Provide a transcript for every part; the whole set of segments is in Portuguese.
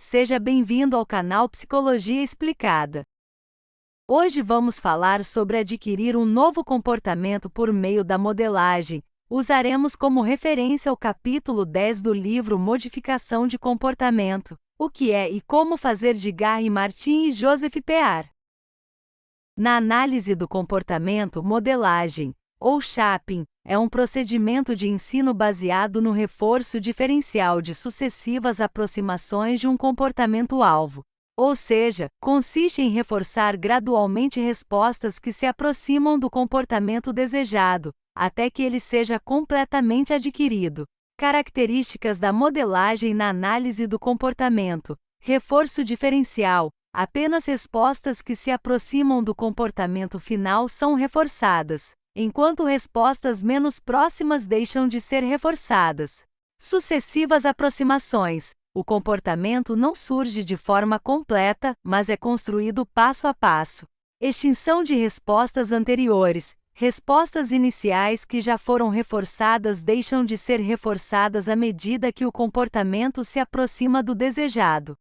Seja bem-vindo ao canal Psicologia Explicada. Hoje vamos falar sobre adquirir um novo comportamento por meio da modelagem. Usaremos como referência o capítulo 10 do livro Modificação de Comportamento, o que é e como fazer de Gary Martin e Joseph Pear. Na análise do comportamento, modelagem, ou shaping, é um procedimento de ensino baseado no reforço diferencial de sucessivas aproximações de um comportamento-alvo. Ou seja, consiste em reforçar gradualmente respostas que se aproximam do comportamento desejado, até que ele seja completamente adquirido. Características da modelagem na análise do comportamento: reforço diferencial. Apenas respostas que se aproximam do comportamento final são reforçadas, enquanto respostas menos próximas deixam de ser reforçadas. Sucessivas aproximações. O comportamento não surge de forma completa, mas é construído passo a passo. Extinção de respostas anteriores. Respostas iniciais que já foram reforçadas deixam de ser reforçadas à medida que o comportamento se aproxima do desejado.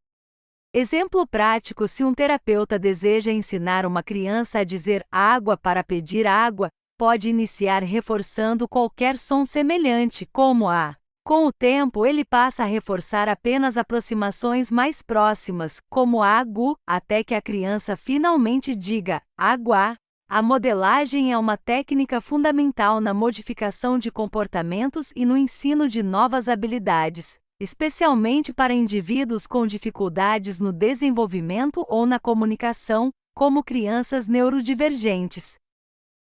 Exemplo prático: se um terapeuta deseja ensinar uma criança a dizer água para pedir água, pode iniciar reforçando qualquer som semelhante, como a. Com o tempo, ele passa a reforçar apenas aproximações mais próximas, como agu, até que a criança finalmente diga água. A modelagem é uma técnica fundamental na modificação de comportamentos e no ensino de novas habilidades, especialmente para indivíduos com dificuldades no desenvolvimento ou na comunicação, como crianças neurodivergentes.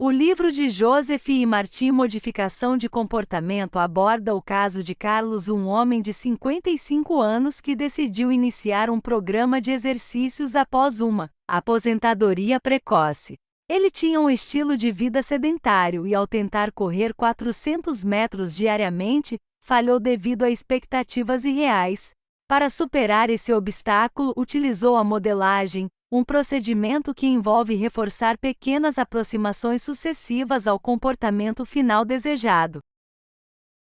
O livro de Joseph e Martin Modificação de Comportamento aborda o caso de Carlos, um homem de 55 anos que decidiu iniciar um programa de exercícios após uma aposentadoria precoce. Ele tinha um estilo de vida sedentário e, ao tentar correr 400 metros diariamente, falhou devido a expectativas irreais. Para superar esse obstáculo, utilizou a modelagem, um procedimento que envolve reforçar pequenas aproximações sucessivas ao comportamento final desejado.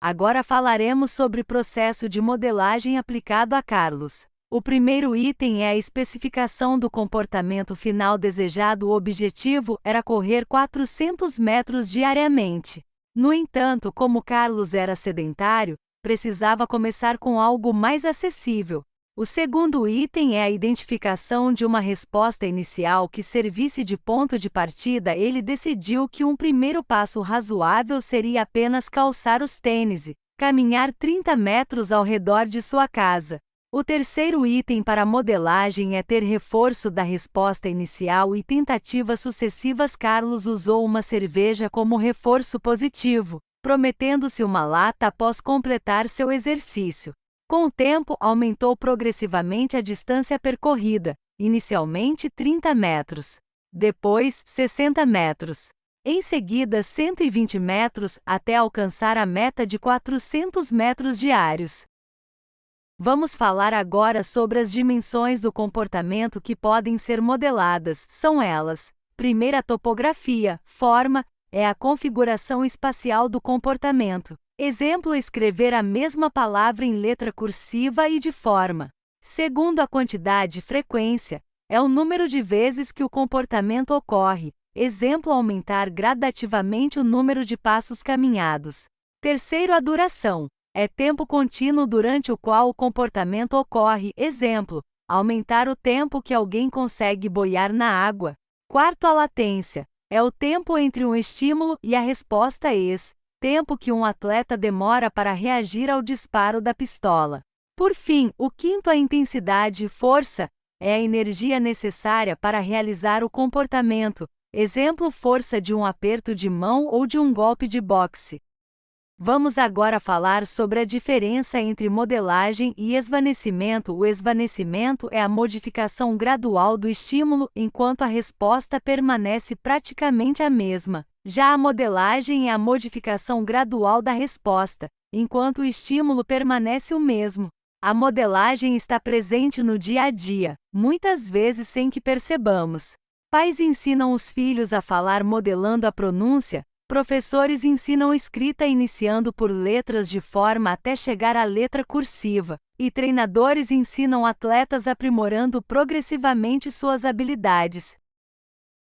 Agora falaremos sobre o processo de modelagem aplicado a Carlos. O primeiro item é a especificação do comportamento final desejado. O objetivo era correr 400 metros diariamente. No entanto, como Carlos era sedentário, precisava começar com algo mais acessível. O segundo item é a identificação de uma resposta inicial que servisse de ponto de partida. Ele decidiu que um primeiro passo razoável seria apenas calçar os tênis e caminhar 30 metros ao redor de sua casa. O terceiro item para a modelagem é ter reforço da resposta inicial e tentativas sucessivas. Carlos usou uma cerveja como reforço positivo, prometendo-se uma lata após completar seu exercício. Com o tempo, aumentou progressivamente a distância percorrida, inicialmente 30 metros, depois 60 metros, em seguida 120 metros, até alcançar a meta de 400 metros diários. Vamos falar agora sobre as dimensões do comportamento que podem ser modeladas. São elas: primeira, a topografia, forma, é a configuração espacial do comportamento. Exemplo: escrever a mesma palavra em letra cursiva e de forma. Segundo, a quantidade, frequência, é o número de vezes que o comportamento ocorre. Exemplo: aumentar gradativamente o número de passos caminhados. Terceiro, a duração, é tempo contínuo durante o qual o comportamento ocorre. Exemplo: aumentar o tempo que alguém consegue boiar na água. Quarto, a latência, é o tempo entre um estímulo e a resposta tempo que um atleta demora para reagir ao disparo da pistola. Por fim, o quinto, a intensidade, força, é a energia necessária para realizar o comportamento. Exemplo: força de um aperto de mão ou de um golpe de boxe. Vamos agora falar sobre a diferença entre modelagem e esvanecimento. O esvanecimento é a modificação gradual do estímulo enquanto a resposta permanece praticamente a mesma. Já a modelagem é a modificação gradual da resposta, enquanto o estímulo permanece o mesmo. A modelagem está presente no dia a dia, muitas vezes sem que percebamos. Pais ensinam os filhos a falar modelando a pronúncia. Professores ensinam escrita iniciando por letras de forma até chegar à letra cursiva. e treinadores ensinam atletas aprimorando progressivamente suas habilidades.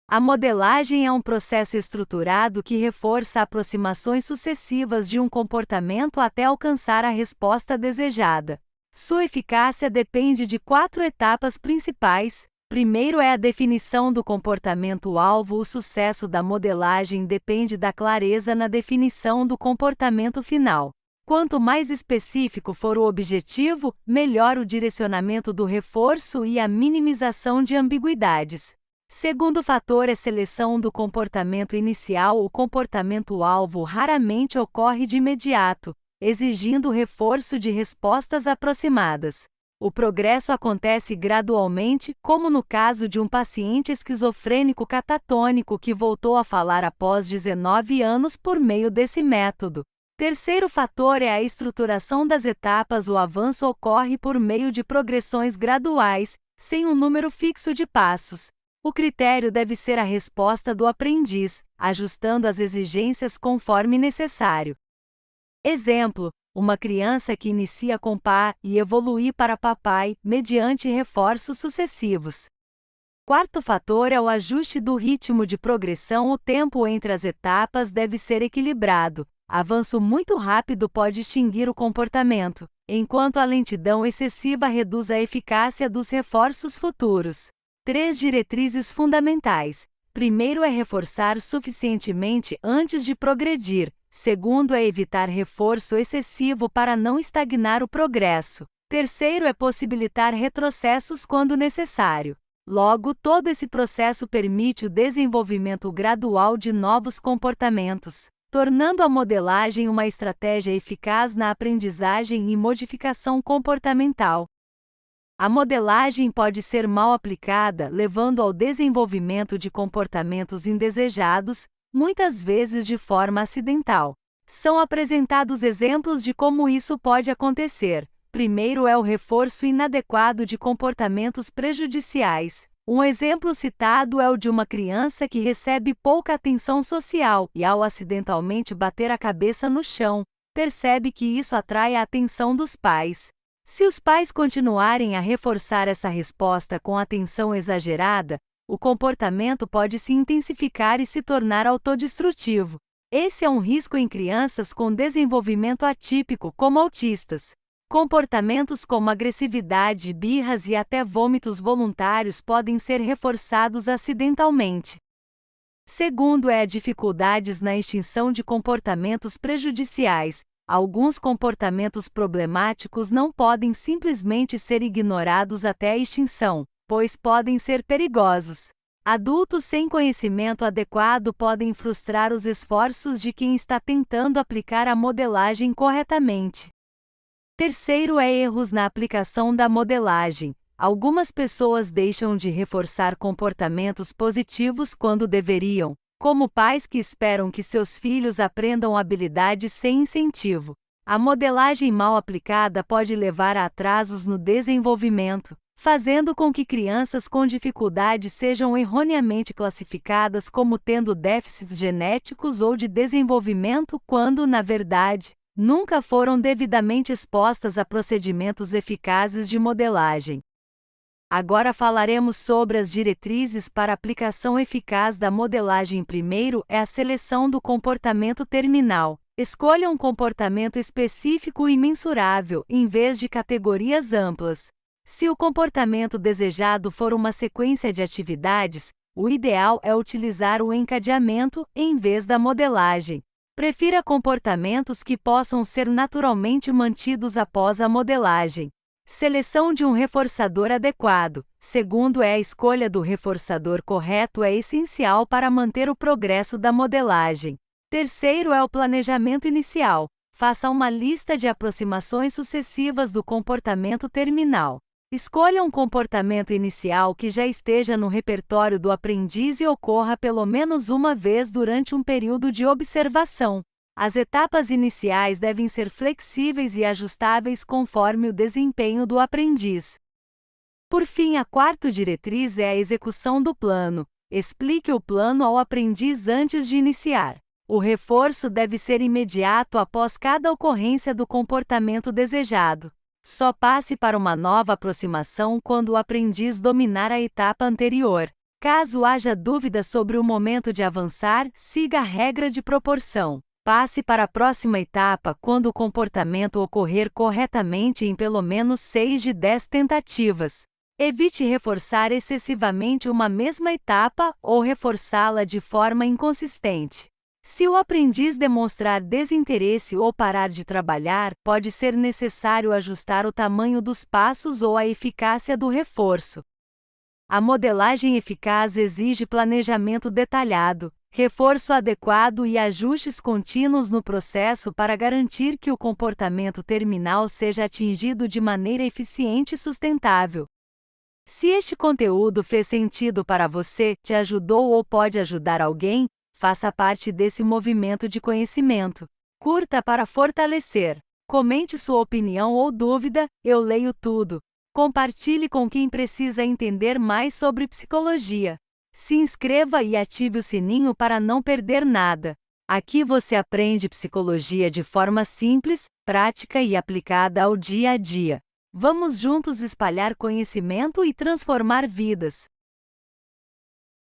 A modelagem é um processo estruturado que reforça aproximações sucessivas de um comportamento até alcançar a resposta desejada. Sua eficácia depende de 4 etapas principais. Primeiro é a definição do comportamento-alvo. O sucesso da modelagem depende da clareza na definição do comportamento final. Quanto mais específico for o objetivo, melhor o direcionamento do reforço e a minimização de ambiguidades. Segundo fator é seleção do comportamento inicial. O comportamento-alvo raramente ocorre de imediato, exigindo reforço de respostas aproximadas. O progresso acontece gradualmente, como no caso de um paciente esquizofrênico catatônico que voltou a falar após 19 anos por meio desse método. Terceiro fator é a estruturação das etapas. O avanço ocorre por meio de progressões graduais, sem um número fixo de passos. O critério deve ser a resposta do aprendiz, ajustando as exigências conforme necessário. Exemplo: uma criança que inicia com pá e evolui para papai, mediante reforços sucessivos. Quarto fator é o ajuste do ritmo de progressão. O tempo entre as etapas deve ser equilibrado. Avanço muito rápido pode extinguir o comportamento, enquanto a lentidão excessiva reduz a eficácia dos reforços futuros. 3 diretrizes fundamentais. Primeiro é reforçar suficientemente antes de progredir. Segundo é evitar reforço excessivo para não estagnar o progresso. Terceiro é possibilitar retrocessos quando necessário. Logo, todo esse processo permite o desenvolvimento gradual de novos comportamentos, tornando a modelagem uma estratégia eficaz na aprendizagem e modificação comportamental. A modelagem pode ser mal aplicada, levando ao desenvolvimento de comportamentos indesejados, muitas vezes de forma acidental. São apresentados exemplos de como isso pode acontecer. Primeiro é o reforço inadequado de comportamentos prejudiciais. Um exemplo citado é o de uma criança que recebe pouca atenção social e, ao acidentalmente bater a cabeça no chão, percebe que isso atrai a atenção dos pais. Se os pais continuarem a reforçar essa resposta com atenção exagerada, o comportamento pode se intensificar e se tornar autodestrutivo. Esse é um risco em crianças com desenvolvimento atípico, como autistas. Comportamentos como agressividade, birras e até vômitos voluntários podem ser reforçados acidentalmente. Segundo é dificuldades na extinção de comportamentos prejudiciais. Alguns comportamentos problemáticos não podem simplesmente ser ignorados até a extinção, pois podem ser perigosos. Adultos sem conhecimento adequado podem frustrar os esforços de quem está tentando aplicar a modelagem corretamente. Terceiro é erros na aplicação da modelagem. Algumas pessoas deixam de reforçar comportamentos positivos quando deveriam, como pais que esperam que seus filhos aprendam habilidades sem incentivo. A modelagem mal aplicada pode levar a atrasos no desenvolvimento, fazendo com que crianças com dificuldades sejam erroneamente classificadas como tendo déficits genéticos ou de desenvolvimento quando, na verdade, nunca foram devidamente expostas a procedimentos eficazes de modelagem. Agora falaremos sobre as diretrizes para aplicação eficaz da modelagem. Primeiro é a seleção do comportamento terminal. Escolha um comportamento específico e mensurável, em vez de categorias amplas. Se o comportamento desejado for uma sequência de atividades, o ideal é utilizar o encadeamento, em vez da modelagem. Prefira comportamentos que possam ser naturalmente mantidos após a modelagem. Seleção de um reforçador adequado. Segundo é a escolha do reforçador correto é essencial para manter o progresso da modelagem. Terceiro é o planejamento inicial. Faça uma lista de aproximações sucessivas do comportamento terminal. Escolha um comportamento inicial que já esteja no repertório do aprendiz e ocorra pelo menos uma vez durante um período de observação. As etapas iniciais devem ser flexíveis e ajustáveis conforme o desempenho do aprendiz. Por fim, a quarta diretriz é a execução do plano. Explique o plano ao aprendiz antes de iniciar. O reforço deve ser imediato após cada ocorrência do comportamento desejado. Só passe para uma nova aproximação quando o aprendiz dominar a etapa anterior. Caso haja dúvidas sobre o momento de avançar, siga a regra de proporção. Passe para a próxima etapa quando o comportamento ocorrer corretamente em pelo menos 6 de 10 tentativas. Evite reforçar excessivamente uma mesma etapa ou reforçá-la de forma inconsistente. Se o aprendiz demonstrar desinteresse ou parar de trabalhar, pode ser necessário ajustar o tamanho dos passos ou a eficácia do reforço. A modelagem eficaz exige planejamento detalhado, reforço adequado e ajustes contínuos no processo para garantir que o comportamento terminal seja atingido de maneira eficiente e sustentável. Se este conteúdo fez sentido para você, te ajudou ou pode ajudar alguém, faça parte desse movimento de conhecimento. Curta para fortalecer. Comente sua opinião ou dúvida, eu leio tudo. Compartilhe com quem precisa entender mais sobre psicologia. Se inscreva e ative o sininho para não perder nada. Aqui você aprende psicologia de forma simples, prática e aplicada ao dia a dia. Vamos juntos espalhar conhecimento e transformar vidas.